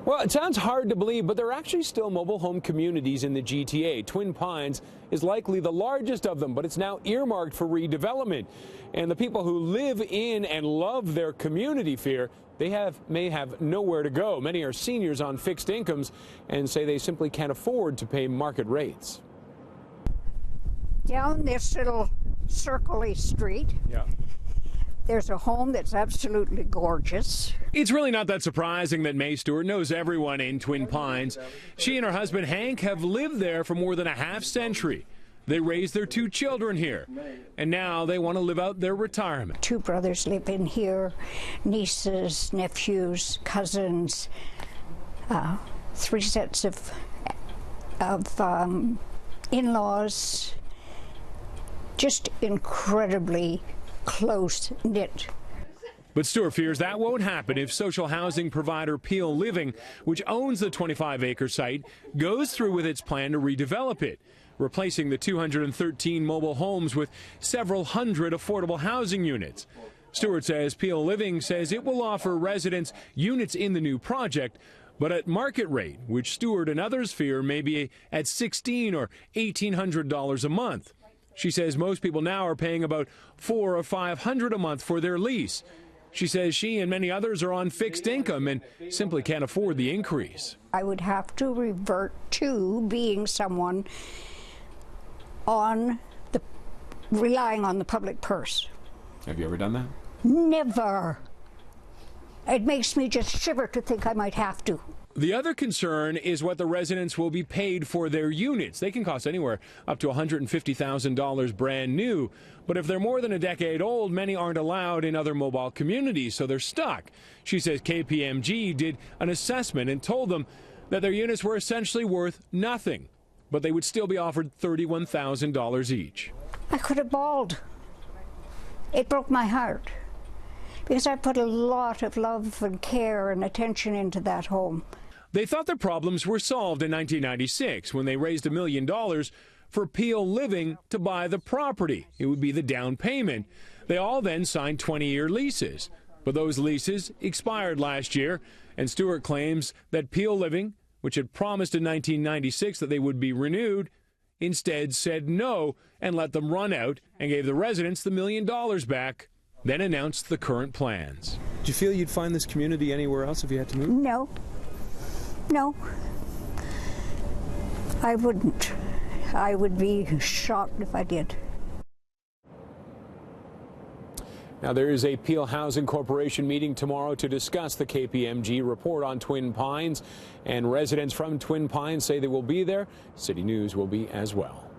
Well, it sounds hard to believe, but there are actually still mobile home communities in the GTA. Twin Pines is likely the largest of them, but it's now earmarked for redevelopment. And the people who live in and love their community fear may have nowhere to go. Many are seniors on fixed incomes and say they simply can't afford to pay market rates. Down this little circle-y street, there's a home that's absolutely gorgeous. It's really not that surprising that May Stewart knows everyone in Twin Pines. She and her husband Hank have lived there for more than a half-century. They raised their 2 children here, and now they want to live out their retirement. 2 brothers live in here, nieces, nephews, cousins, 3 sets of in-laws, just incredibly close-knit. But Stewart fears that won't happen if social housing provider Peel Living, which owns the 25-acre site, goes through with its plan to redevelop it, replacing the 213 mobile homes with several hundred affordable housing units. Stewart says Peel Living says it will offer residents units in the new project, but at market rate, which Stewart and others fear may be at $1,600 or $1,800 a month. She says most people now are paying about $400 or $500 a month for their lease. She says she and many others are on fixed income and simply can't afford the increase. I would have to revert to being someone relying on the public purse. Have you ever done that? Never. It makes me just shiver to think I might have to. The other concern is what the residents will be paid for their units. They can cost anywhere up to $150,000 brand new. But if they're more than a decade old, many aren't allowed in other mobile communities, so they're stuck. She says KPMG did an assessment and told them that their units were essentially worth nothing, but they would still be offered $31,000 each. I could have bawled. It broke my heart, because I put a lot of love and care and attention into that home. They thought their problems were solved in 1996 when they raised $1 million for Peel Living to buy the property. It would be the down payment. They all then signed 20-year leases. But those leases expired last year, and Stewart claims that Peel Living, which had promised in 1996 that they would be renewed, instead said no and let them run out and gave the residents the $1 million back, then announced the current plans. Do you feel you'd find this community anywhere else if you had to move? No. No. I wouldn't. I would be shocked if I did. Now, there is a Peel Housing Corporation meeting tomorrow to discuss the KPMG report on Twin Pines, and residents from Twin Pines say they will be there. City News will be as well.